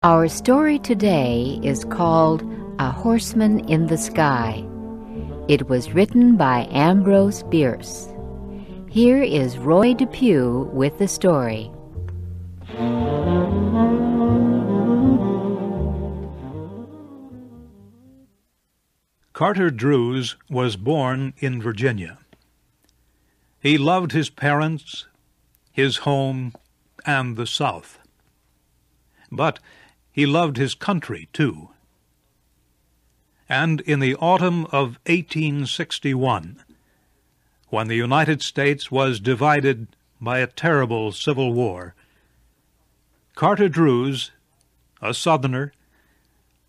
Our story today is called A Horseman in the Sky. It was written by Ambrose Bierce. Here is Roy Depew with the story. Carter Drews was born in Virginia. He loved his parents, his home, and the South. But he loved his country, too. And in the autumn of 1861, when the United States was divided by a terrible civil war, Carter Drews, a Southerner,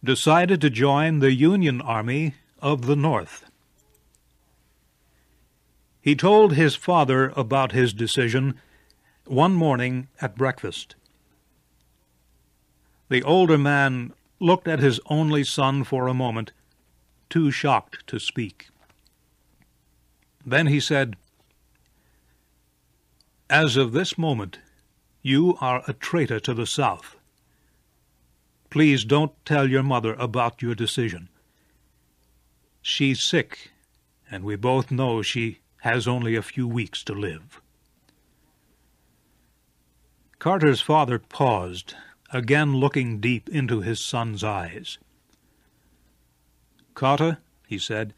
decided to join the Union Army of the North. He told his father about his decision one morning at breakfast. The older man looked at his only son for a moment, too shocked to speak. Then he said, "As of this moment, you are a traitor to the South. Please don't tell your mother about your decision. She's sick, and we both know she has only a few weeks to live." Carter's father paused, again looking deep into his son's eyes. "Carter," he said,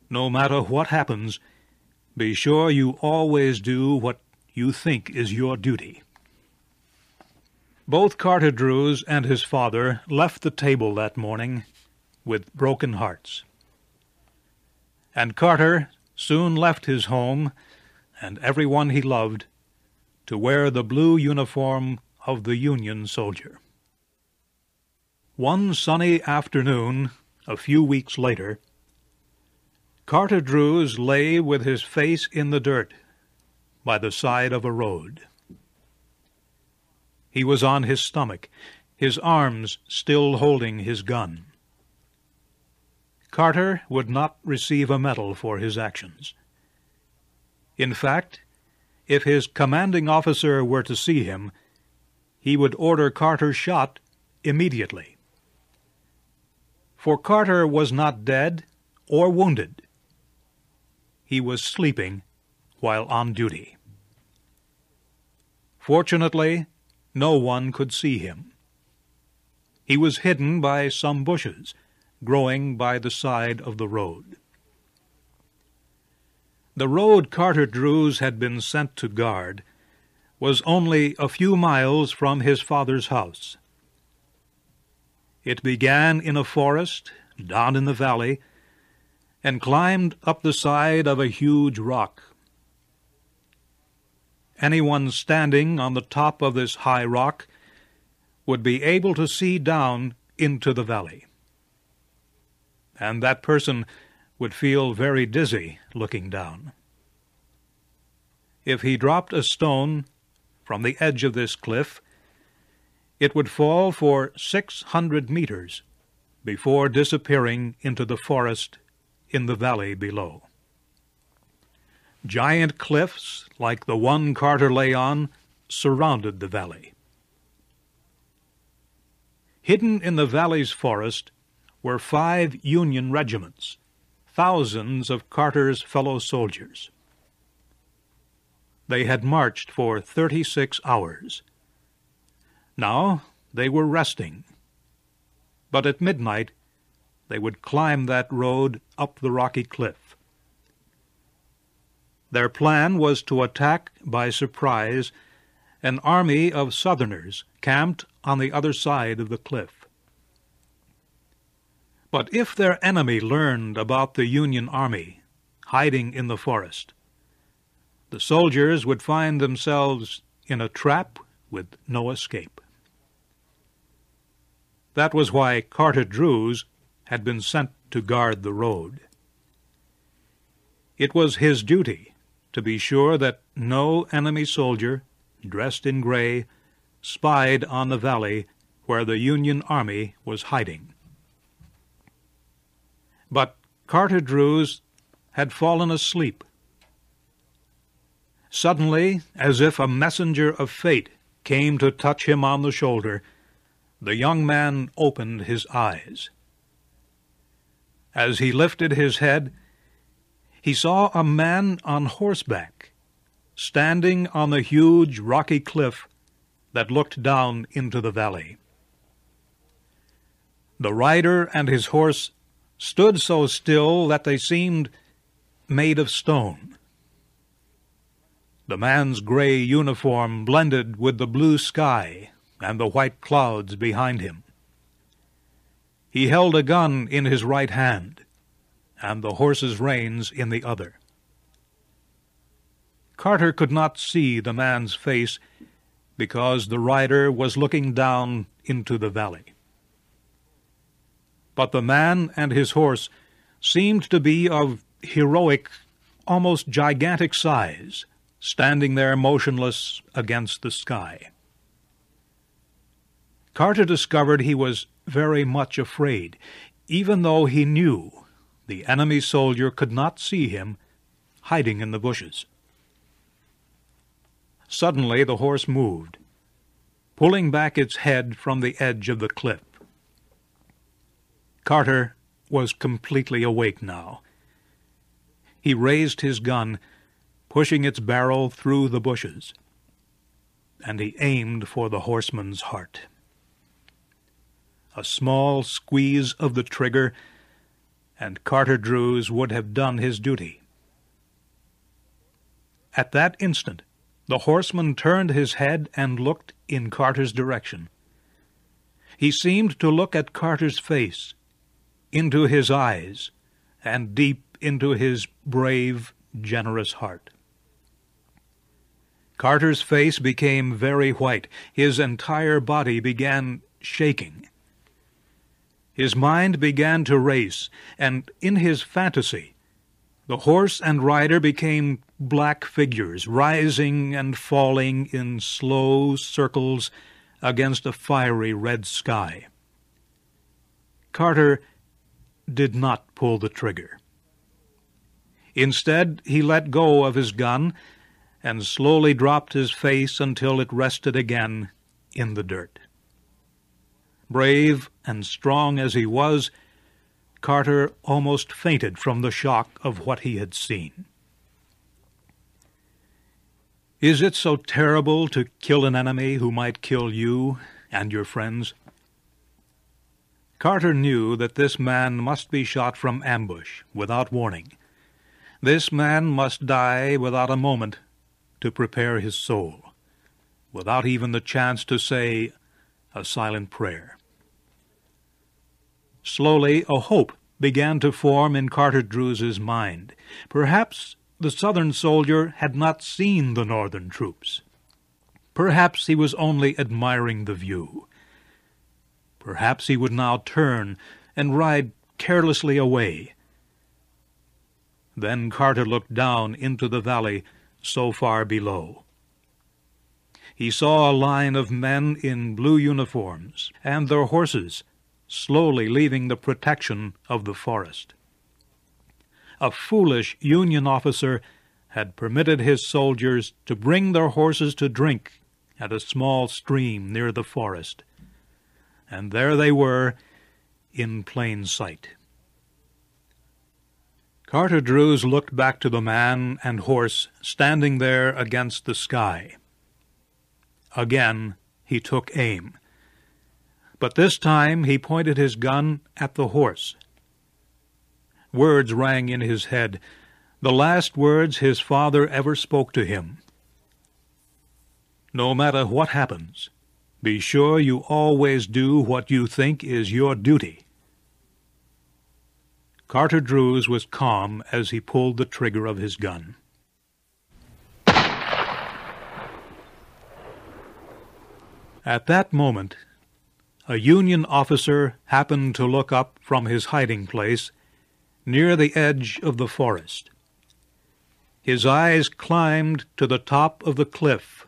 "no matter what happens, be sure you always do what you think is your duty." Both Carter Drews and his father left the table that morning with broken hearts. And Carter soon left his home and everyone he loved to wear the blue uniform of the Union soldier. One sunny afternoon, a few weeks later, Carter Drews lay with his face in the dirt by the side of a road. He was on his stomach, his arms still holding his gun. Carter would not receive a medal for his actions. In fact, if his commanding officer were to see him, he would order Carter shot immediately. For Carter was not dead or wounded. He was sleeping while on duty. Fortunately, no one could see him. He was hidden by some bushes growing by the side of the road. The road Carter Drews had been sent to guard was only a few miles from his father's house. It began in a forest down in the valley and climbed up the side of a huge rock. Anyone standing on the top of this high rock would be able to see down into the valley. And that person would feel very dizzy looking down. If he dropped a stone from the edge of this cliff, it would fall for 600 meters before disappearing into the forest in the valley below. Giant cliffs, like the one Carter lay on, surrounded the valley. Hidden in the valley's forest were 5 Union regiments, thousands of Carter's fellow soldiers. They had marched for 36 hours. Now they were resting. But at midnight they would climb that road up the rocky cliff. Their plan was to attack by surprise an army of Southerners camped on the other side of the cliff. But if their enemy learned about the Union Army hiding in the forest, the soldiers would find themselves in a trap with no escape. That was why Carter Drews had been sent to guard the road. It was his duty to be sure that no enemy soldier, dressed in gray, spied on the valley where the Union Army was hiding. But Carter Drews had fallen asleep. Suddenly, as if a messenger of fate came to touch him on the shoulder, the young man opened his eyes. As he lifted his head, he saw a man on horseback, standing on the huge rocky cliff that looked down into the valley. The rider and his horse stood so still that they seemed made of stone. The man's gray uniform blended with the blue sky and the white clouds behind him. He held a gun in his right hand, and the horse's reins in the other. Carter could not see the man's face because the rider was looking down into the valley. But the man and his horse seemed to be of heroic, almost gigantic size, standing there motionless against the sky. Carter discovered he was very much afraid, even though he knew the enemy soldier could not see him hiding in the bushes. Suddenly the horse moved, pulling back its head from the edge of the cliff. Carter was completely awake now. He raised his gun, pushing its barrel through the bushes, and he aimed for the horseman's heart. A small squeeze of the trigger, and Carter Drews would have done his duty. At that instant, the horseman turned his head and looked in Carter's direction. He seemed to look at Carter's face, into his eyes, and deep into his brave, generous heart. Carter's face became very white. His entire body began shaking. His mind began to race, and in his fantasy, the horse and rider became black figures, rising and falling in slow circles against a fiery red sky. Carter did not pull the trigger. Instead, he let go of his gun and slowly dropped his face until it rested again in the dirt. Brave and strong as he was, Carter almost fainted from the shock of what he had seen. Is it so terrible to kill an enemy who might kill you and your friends? Carter knew that this man must be shot from ambush, without warning. This man must die without a moment to prepare his soul, without even the chance to say a silent prayer. Slowly, a hope began to form in Carter Drews's mind. Perhaps the Southern soldier had not seen the Northern troops. Perhaps he was only admiring the view. Perhaps he would now turn and ride carelessly away. Then Carter looked down into the valley so far below. He saw a line of men in blue uniforms and their horses slowly leaving the protection of the forest. A foolish Union officer had permitted his soldiers to bring their horses to drink at a small stream near the forest, and there they were in plain sight. Carter Drews looked back to the man and horse standing there against the sky. Again he took aim, but this time he pointed his gun at the horse. Words rang in his head, the last words his father ever spoke to him. No matter what happens, be sure you always do what you think is your duty. Carter Drews was calm as he pulled the trigger of his gun. At that moment, a Union officer happened to look up from his hiding place near the edge of the forest. His eyes climbed to the top of the cliff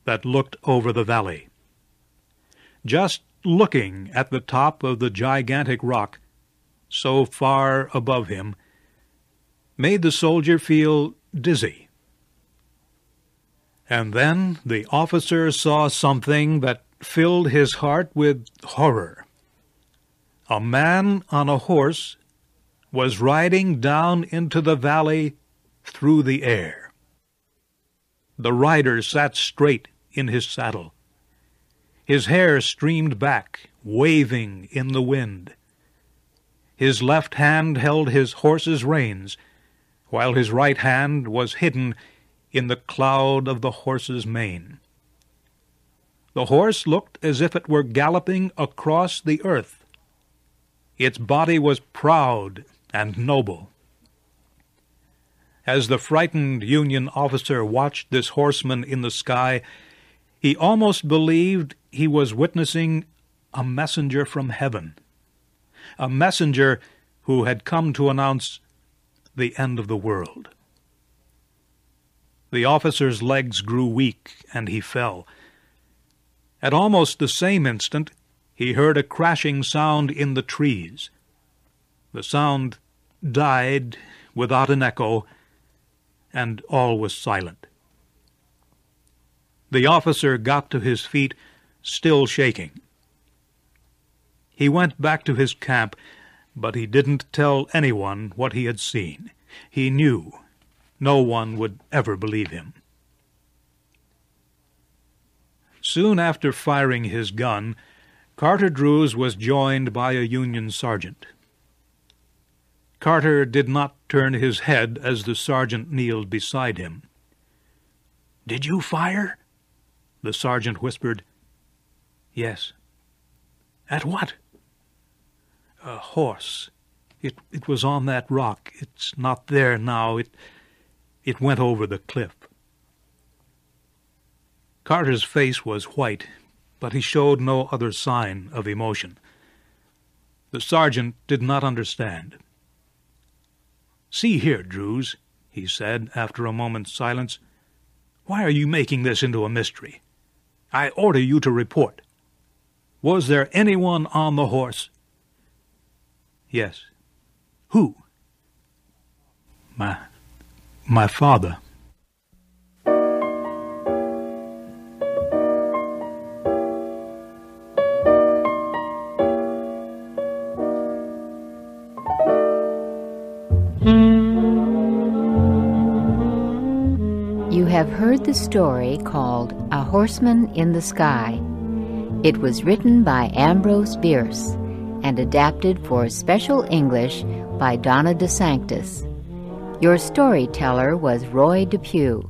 that looked over the valley. Just looking at the top of the gigantic rock so far above him made the soldier feel dizzy. And then the officer saw something that filled his heart with horror. A man on a horse was riding down into the valley through the air. The rider sat straight in his saddle. His hair streamed back, waving in the wind. His left hand held his horse's reins, while his right hand was hidden in the cloud of the horse's mane. The horse looked as if it were galloping across the earth. Its body was proud and noble. As the frightened Union officer watched this horseman in the sky, he almost believed he was witnessing a messenger from heaven, a messenger who had come to announce the end of the world. The officer's legs grew weak, and he fell. At almost the same instant, he heard a crashing sound in the trees. The sound died without an echo, and all was silent. The officer got to his feet, still shaking. He went back to his camp, but he didn't tell anyone what he had seen. He knew no one would ever believe him. Soon after firing his gun, Carter Drews was joined by a Union sergeant. Carter did not turn his head as the sergeant kneeled beside him. "Did you fire?" the sergeant whispered. "Yes." "At what?" "A horse. It was on that rock. It's not there now. It went over the cliff." Carter's face was white, but he showed no other sign of emotion. The sergeant did not understand. "See here, Drews," he said after a moment's silence, "why are you making this into a mystery? I order you to report. Was there anyone on the horse?" "Yes." "Who?" My father." You have heard the story called A Horseman in the Sky. It was written by Ambrose Bierce and adapted for Special English by Donna DeSanctis. Your storyteller was Roy Depew.